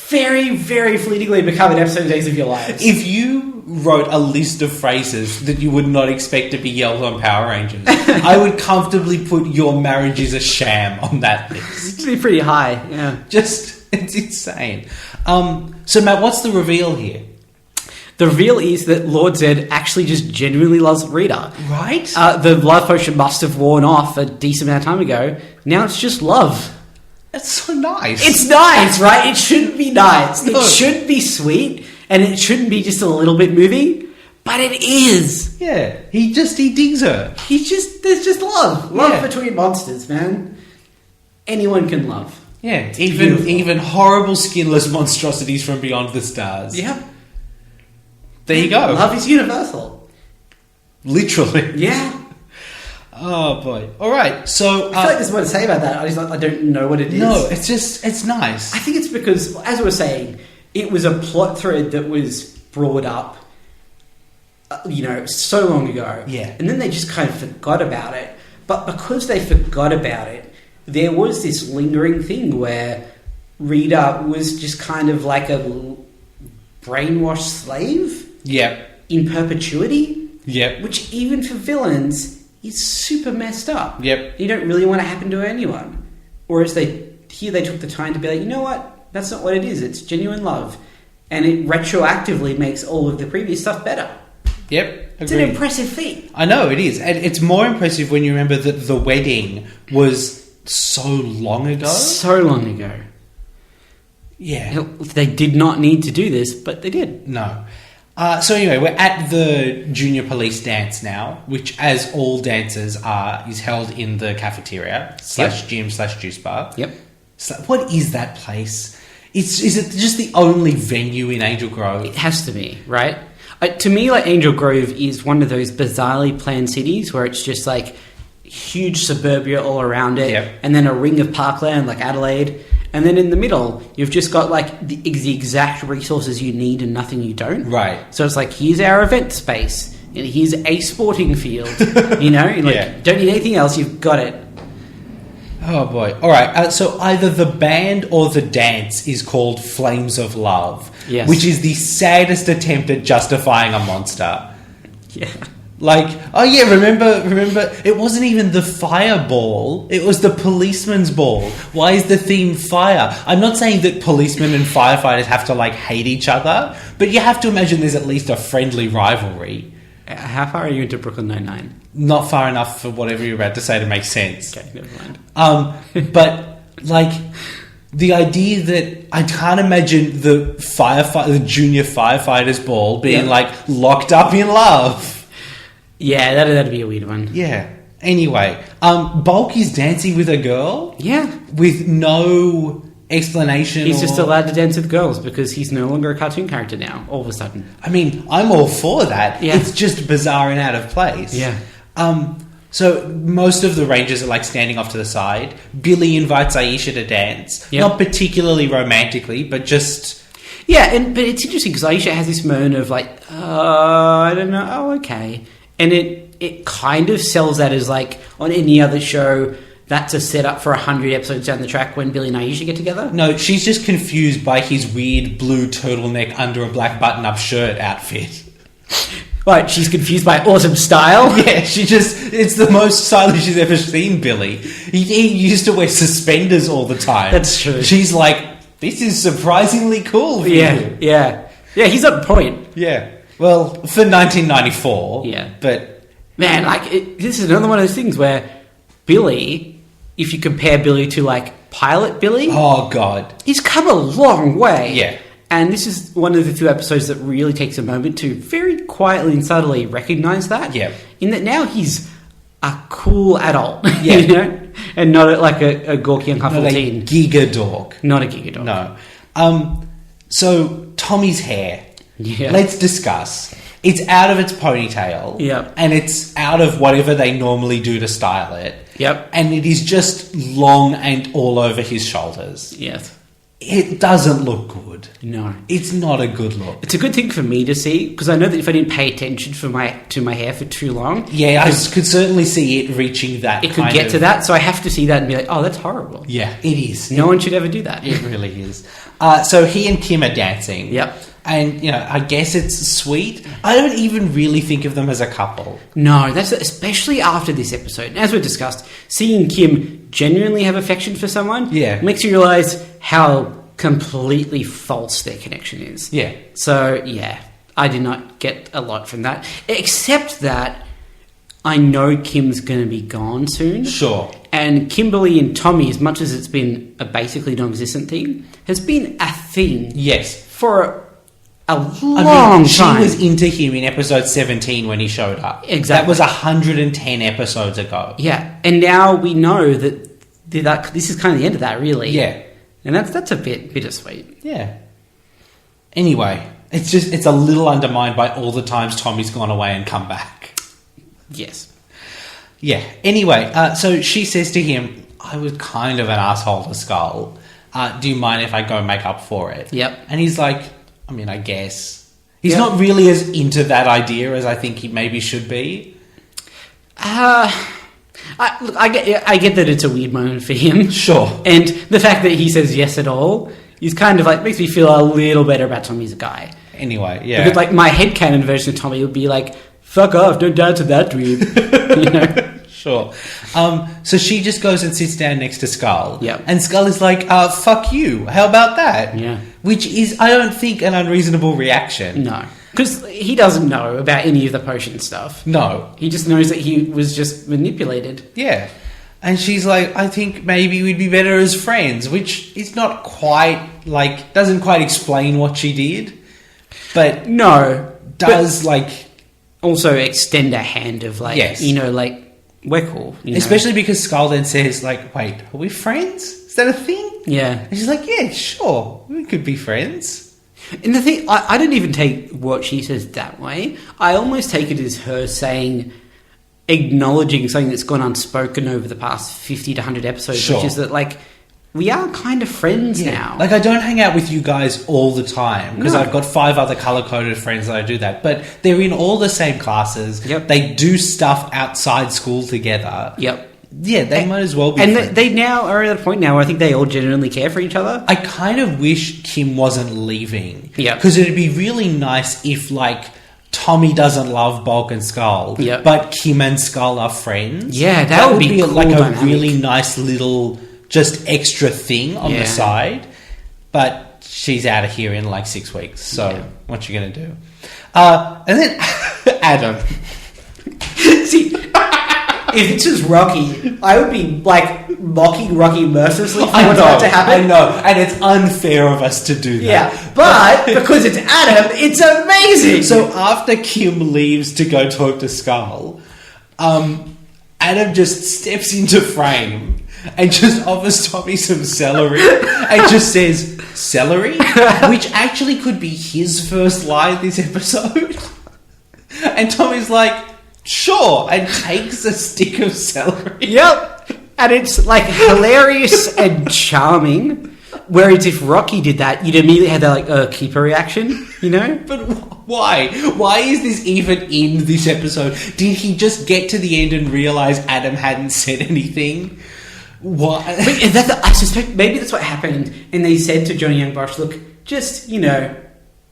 very, very fleetingly become an episode of Days of Your Lives. If you wrote a list of phrases that you would not expect to be yelled on Power Rangers, I would comfortably put your marriage is a sham on that list. It'd be pretty high, yeah. Just, it's insane. So Matt, what's the reveal here? The reveal is that Lord Zed actually just genuinely loves Rita. Right? The love potion must have worn off a decent amount of time ago. Now it's just love. That's so nice. It's nice, right? It shouldn't be nice. No. It should be sweet, and it shouldn't be just a little bit moving, but it is. Yeah, he digs her. There's just love. Love Yeah. between monsters, man. Anyone can love. Yeah, beautiful. even horrible skinless monstrosities from beyond the stars. Yeah. There you go. Love is universal. Literally. Yeah. Oh boy. All right. So I feel like there's more to say about that. I don't know what it is. no, it's nice. I think it's because, as I was saying, it was a plot thread that was brought up, so long ago. Yeah. And then they just kind of forgot about it. But because they forgot about it, there was this lingering thing where Rita was just kind of like a brainwashed slave Yep. in perpetuity, Yep. which even for villains is super messed up. Yep. You don't really want to happen to anyone. Whereas they took the time to be like, you know what? That's not what it is. It's genuine love. And it retroactively makes all of the previous stuff better. Yep. It's an impressive feat. I know it is, and it's more impressive when you remember that the wedding was so long ago. So long ago. Yeah. They did not need to do this, but they did. No. So anyway, we're at the junior police dance now, which, as all dances are, is held in the cafeteria / gym / juice bar. Yep. So what is that place? Is it just the only venue in Angel Grove? It has to be, right? To me, like, Angel Grove is one of those bizarrely planned cities where it's just like huge suburbia all around it, Yep. and then a ring of parkland like Adelaide, and then in the middle you've just got like the exact resources you need and nothing you don't. Right. So it's like, here's our event space, and here's a sporting field. Like, Yeah. don't need anything else. You've got it. Oh boy. All right. So either the band or the dance is called Flames of Love, Yes. which is the saddest attempt at justifying a monster. Yeah. Like, oh yeah, remember, it wasn't even the fireball, it was the policeman's ball. Why is the theme fire? I'm not saying that policemen and firefighters have to, like, hate each other, but you have to imagine there's at least a friendly rivalry. How far are you into Brooklyn Nine-Nine? Not far enough for whatever you're about to say to make sense. Okay, never mind. But, like, the idea that I can't imagine the junior firefighters ball being, like, locked up in love. Yeah, that'd be a weird one. Yeah. Anyway, Bulk is dancing with a girl. Yeah. With no explanation. He's just allowed to dance with girls because he's no longer a cartoon character now, all of a sudden. I mean, I'm all for that. Yeah. It's just bizarre and out of place. Yeah. So most of the Rangers are, like, standing off to the side. Billy invites Aisha to dance. Yep. Not particularly romantically, but just... Yeah, but it's interesting because Aisha has this moment of, like, I don't know, oh, okay. And it kind of sells that as, like, on any other show, that's a setup for 100 episodes down the track when Billy and Aisha get together. No, she's just confused by his weird blue turtleneck under a black button-up shirt outfit. Right, she's confused by autumn style. Yeah, it's the most stylish she's ever seen Billy. He used to wear suspenders all the time. That's true. She's like, this is surprisingly cool for you. Yeah, he's on point. Yeah. Well, for 1994. Yeah. But... Man, like, this is another one of those things where Billy, if you compare Billy to, like, Pilot Billy... Oh, God. He's come a long way. Yeah. And this is one of the few episodes that really takes a moment to very quietly and subtly recognise that. Yeah. In that now he's a cool adult. Yeah. You know? And not like a gawky, uncomfortable Not a teen. giga-dork. Not a giga-dog. No. So, Tommy's hair... Yeah. Let's discuss. It's out of its ponytail. Yep. And it's out of whatever they normally do to style it. Yep. And it is just long and all over his shoulders. Yes. It doesn't look good. No. It's not a good look. It's a good thing for me to see, because I know that if I didn't pay attention to my hair for too long... Yeah, I could certainly see it reaching that It could get to that, so I have to see that and be like, oh, that's horrible. Yeah, it is. No one should ever do that. It really is. So he and Kim are dancing. Yep. And, you know, I guess it's sweet. I don't even really think of them as a couple. No, that's especially after this episode. And as we've discussed, seeing Kim genuinely have affection for someone makes you realise how completely false their connection is. Yeah. So, yeah, I did not get a lot from that. Except that I know Kim's going to be gone soon. Sure. And Kimberly and Tommy, as much as it's been a basically non-existent thing, has been a thing. Yes. For a long time. She was into him in episode 17 when he showed up. Exactly. That was 110 episodes ago. Yeah, and now we know that this is kind of the end of that, really. Yeah. And that's a bit bittersweet. Yeah. Anyway, it's a little undermined by all the times Tommy's gone away and come back. Yes. Yeah. Anyway, so she says to him, I was kind of an asshole to Skull. Do you mind if I go make up for it? Yep. And he's like, I mean, I guess. He's not really as into that idea as I think he maybe should be. I get that it's a weird moment for him. Sure. And the fact that he says yes at all is kind of like, makes me feel a little better about Tommy as a guy. Anyway, yeah. Because like my headcanon version of Tommy would be like, fuck off, don't dance with that dweeb. You know? Sure. So she just goes and sits down next to Skull. Yep. And Skull is like, fuck you. How about that? Yeah. Which is, I don't think, an unreasonable reaction. No. Because he doesn't know about any of the potion stuff. No. He just knows that he was just manipulated. Yeah. And she's like, I think maybe we'd be better as friends, which is not quite, like, doesn't quite explain what she did. But no. Does, like... Also extend a hand of, like, yes. You know, like, we're cool. You know? Especially because Skull then says, like, wait, are we friends? Is that a thing? Yeah. And she's like, yeah, sure. We could be friends. And the thing, I don't even take what she says that way. I almost take it as her saying, acknowledging something that's gone unspoken over the past 50 to 100 episodes, Sure. which is that, like, we are kind of friends now. Like, I don't hang out with you guys all the time because No. I've got 5 other color-coded friends that I do that. But they're in all the same classes. Yep. They do stuff outside school together. Yep. Yeah, they might as well be And friends. they now are at a point now where I think they all genuinely care for each other. I kind of wish Kim wasn't leaving. Yeah. Because it'd be really nice if, like, Tommy doesn't love Bulk and Skull, Yep. but Kim and Skull are friends. Yeah, that would be cool like a dynamic. really nice little just extra thing on Yeah. the side. But she's out of here in like 6 weeks. So Yeah. what you gonna do? And then Adam. See, if this was Rocky, I would be like mocking Rocky mercilessly for what's about to happen. I know, and it's unfair of us to do that. Yeah, but because it's Adam, it's amazing. So after Kim leaves to go talk to Skull, Adam just steps into frame and just offers Tommy some celery and just says, "Celery?" Which actually could be his first line this episode. And Tommy's like, "Sure," and takes a stick of celery. Yep. And it's like hilarious and charming. Whereas if Rocky did that, you'd immediately have that like keeper reaction, you know? But why? Why is this even in this episode? Did he just get to the end and realise Adam hadn't said anything? What? I suspect maybe that's what happened. And they said to Johnny Young Bosch, look, just, you know,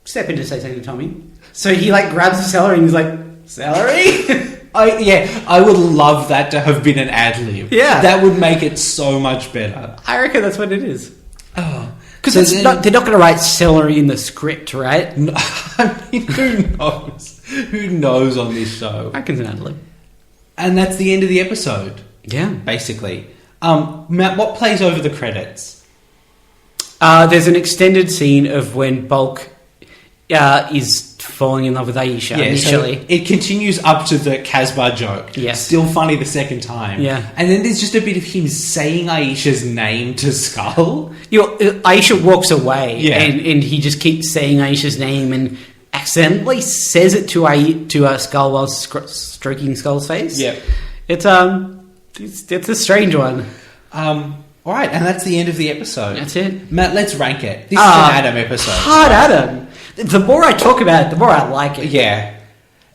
step in to say something to Tommy. So he like grabs the celery and he's like, celery? I would love that to have been an ad-lib. Yeah. That would make it so much better. I reckon that's what it is. Oh. Because So they're not going to write celery in the script, right? No, I mean, who knows? Who knows on this show? I reckon it's an ad-lib. And that's the end of the episode, Yeah. basically. Matt, what plays over the credits? There's an extended scene of when Bulk is falling in love with Aisha initially. So it continues up to the Casbah joke. Yes. Still funny the second time. Yeah. And then there's just a bit of him saying Aisha's name to Skull. Aisha walks away, Yeah. and he just keeps saying Aisha's name and accidentally says it to Skull while stroking Skull's face. Yep. It's a strange one. All right, and that's the end of the episode. That's it. Matt, let's rank it. This is an Adam episode. Hard Adam. The more I talk about it, the more I like it. Yeah.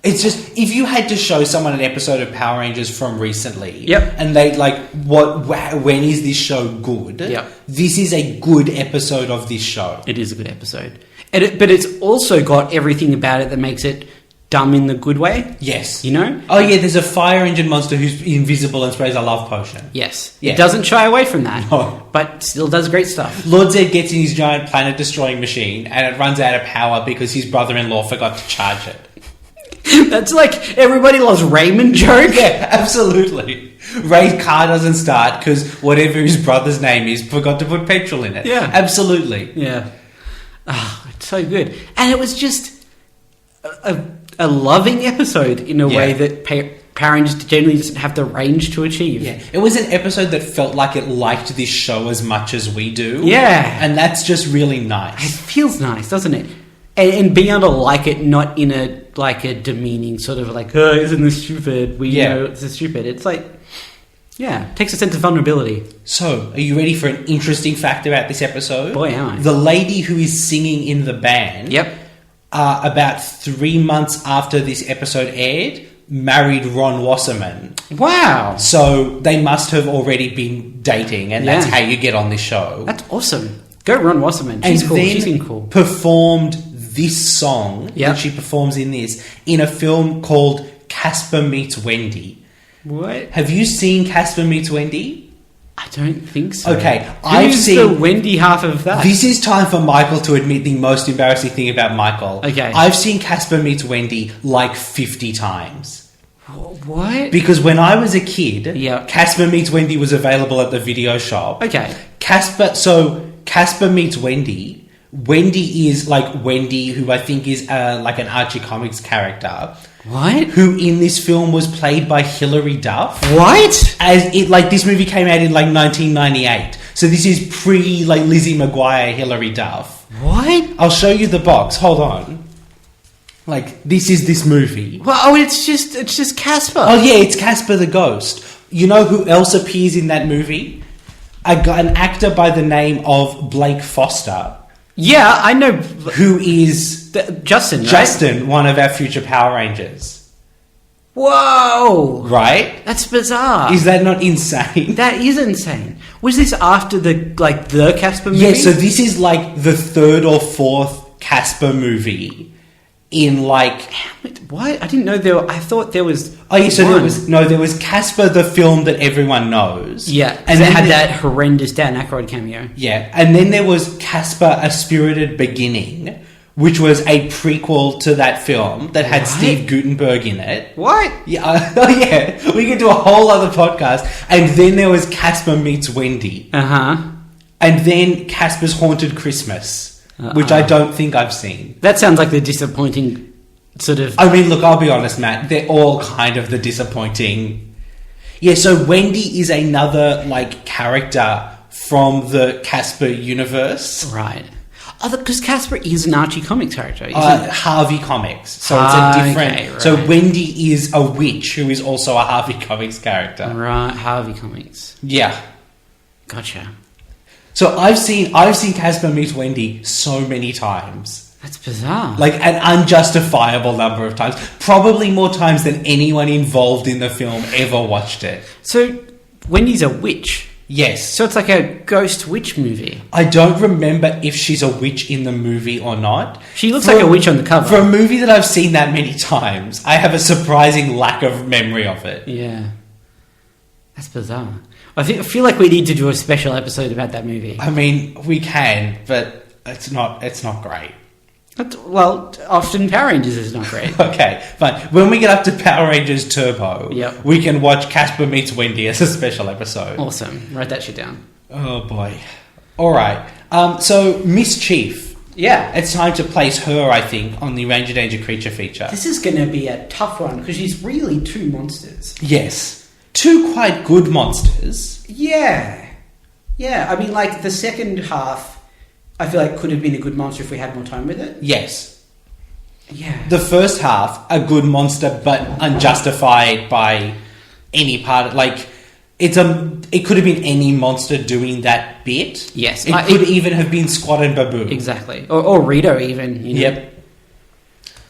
It's just, if you had to show someone an episode of Power Rangers from recently, Yep. and they like, when is this show good? Yep. This is a good episode of this show. It is a good episode, but it's also got everything about it that makes it dumb in the good way. Yes. You know? Oh yeah, there's a fire engine monster who's invisible and sprays a love potion. Yes. Yeah. It doesn't shy away from that. No. But still does great stuff. Lord Zed gets in his giant planet-destroying machine, and it runs out of power because his brother-in-law forgot to charge it. That's like everybody loves Raymond joke. Yeah, absolutely. Ray's car doesn't start because whatever his brother's name is forgot to put petrol in it. Yeah. Absolutely. Yeah. Oh, it's so good. And it was just a loving episode in a way that Power Rangers generally doesn't have the range to achieve. Yeah. It was an episode that felt like it liked this show as much as we do. Yeah. And that's just really It nice. feels nice, doesn't it? And being able to like it, not in a demeaning sort of like, oh, isn't this stupid? We know this is stupid. It's like, yeah, it takes a sense of vulnerability. So, are you ready for an interesting fact about this episode? Boy, am I. The lady who is singing in the band... Yep. About 3 months after this episode aired, married Ron Wasserman. Wow. So they must have already been dating, and that's Yeah. how you get on this show. That's awesome. Go Ron Wasserman. And She's cool. then She's been cool. performed this song Yep. that she performs in this in a film called Casper Meets Wendy. What? Have you seen Casper Meets Wendy? I don't think so. Okay, I've Who's seen- the Wendy half of that? This is time for Michael to admit the most embarrassing thing about Michael. Okay. I've seen Casper Meets Wendy like 50 times. What? Because when I was a kid, Yeah. Casper Meets Wendy was available at the video shop. Okay. Casper Meets Wendy. Wendy is like Wendy, who I think is like an Archie Comics character, What? who in this film was played by Hilary Duff. What? This movie came out in like 1998, so this is pre like Lizzie McGuire, Hilary Duff. What? I'll show you the box. Hold on. Like, this is this movie. Well, it's just Casper. Oh yeah, it's Casper the Ghost. You know who else appears in that movie? An actor by the name of Blake Foster, Yeah, I know. who is Justin, right? Justin, one of our future Power Rangers. Whoa! Right? That's bizarre. Is that not insane? That is insane. Was this after the Casper movie? Yeah, so this is like the third or fourth Casper movie in like... Wait, what? I didn't know there were... I thought there was... Oh, yeah, so one. there was Casper, the film that everyone knows. Yeah, and it then had that horrendous Dan Aykroyd cameo. Yeah, and then there was Casper, A Spirited Beginning, which was a prequel to that film that had What? Steve Guttenberg in it. What? Yeah, oh yeah, we could do a whole other podcast. And then there was Casper Meets Wendy. Uh-huh. And then Casper's Haunted Christmas, which I don't think I've seen. That sounds like the disappointing sort of... I mean, look, I'll be honest, Matt, they're all kind of the disappointing... Yeah, so Wendy is another, like, character from the Casper universe. Right. Oh, because Casper is an Archie Comics character, isn't it? Harvey Comics. So it's a different... Okay, right. So Wendy is a witch who is also a Harvey Comics character. Right, Harvey Comics. Yeah. Gotcha. So I've seen Casper Meets Wendy so many times. That's bizarre. Like an unjustifiable number of times. Probably more times than anyone involved in the film ever watched it. So, Wendy's a witch. Yes. So it's like a ghost witch movie. I don't remember if she's a witch in the movie or not. She looks like a witch on the cover. For a movie that I've seen that many times, I have a surprising lack of memory of it. Yeah. That's bizarre. I feel like we need to do a special episode about that movie. I mean, we can, but it's not great. Well, often Power Rangers is not great. Okay, fine. When we get up to Power Rangers Turbo, Yep. we can watch Casper Meets Wendy as a special episode. Awesome. Write that shit down. Oh boy. Alright. So Miss Chief. Yeah. It's time to place her, I think, on the Ranger Danger creature feature. This is going to be a tough one because she's really two monsters. Yes. Two quite good monsters. Yeah. Yeah, I mean, like, the second half, I feel like could have been a good monster if we had more time with it. Yes. Yeah. The first half, a good monster, but unjustified by any part. Like, it could have been any monster doing that bit. Yes. It could even have been Squad and Babu. Exactly. Or Rito even. You know? Yep.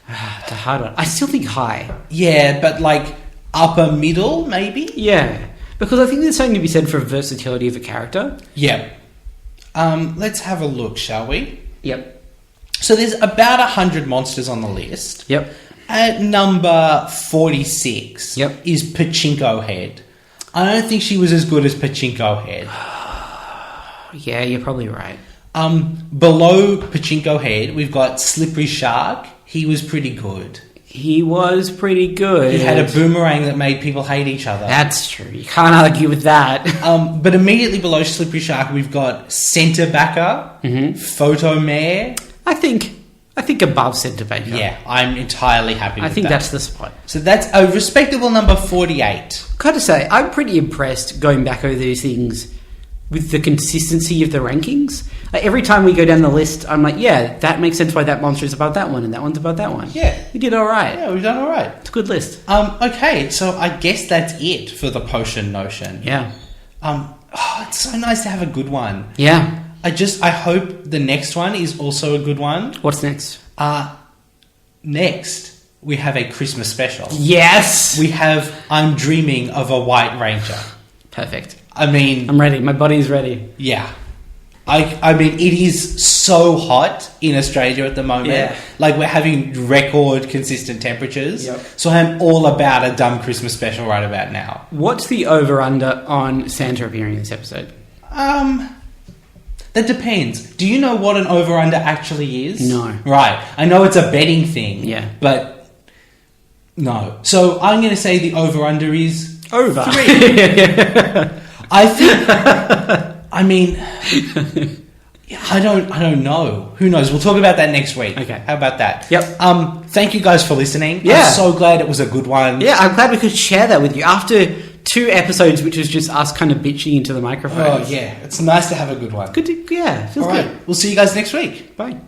It's a hard one. I still think high. Yeah, but like upper middle, maybe? Yeah. Because I think there's something to be said for versatility of a character. Yeah. Let's have a look, shall we? Yep. So there's about 100 monsters on the list. Yep. At number 46 Yep. is Pachinko Head. I don't think she was as good as Pachinko Head. Yeah, you're probably right. Below Pachinko Head, we've got Slippery Shark. He was pretty good. He was pretty good. He had a boomerang that made people hate each other. That's true. You can't argue with that. But immediately below Slippery Shark, we've got Centre Backer, Photo Mare. I think above Centre Baker. Yeah, I'm entirely happy with that. I think that's the spot. So that's a respectable number 48. Gotta say, I'm pretty impressed going back over these things with the consistency of the rankings. Like, every time we go down the list, I'm like, yeah, that makes sense why that monster is above that one and that one's above that one. Yeah. You did alright. Yeah, we've done all right. It's a good list. Okay, so I guess that's it for the potion notion. Yeah. It's so nice to have a good one. Yeah. I hope the next one is also a good one. What's next? Next, we have a Christmas special. Yes! We have I'm Dreaming of a White Ranger. Perfect. I mean... I'm ready. My body's ready. Yeah. I mean, it is so hot in Australia at the moment. Yeah. Like, we're having record consistent temperatures. Yep. So I'm all about a dumb Christmas special right about now. What's the over-under on Santa appearing in this episode? That depends. Do you know what an over-under actually is? No. Right. I know it's a betting thing. Yeah. But no. So I'm going to say the over-under is... Over. 3. I think... I mean... I don't know. Who knows? We'll talk about that next week. Okay. How about that? Yep. Thank you guys for listening. Yeah. I'm so glad it was a good one. Yeah, I'm glad we could share that with you. After 2 episodes, which was just us kind of bitching into the microphone. Oh, yeah. It's nice to have a good one. Good to, yeah, feels All right. good. We'll see you guys next week. Bye.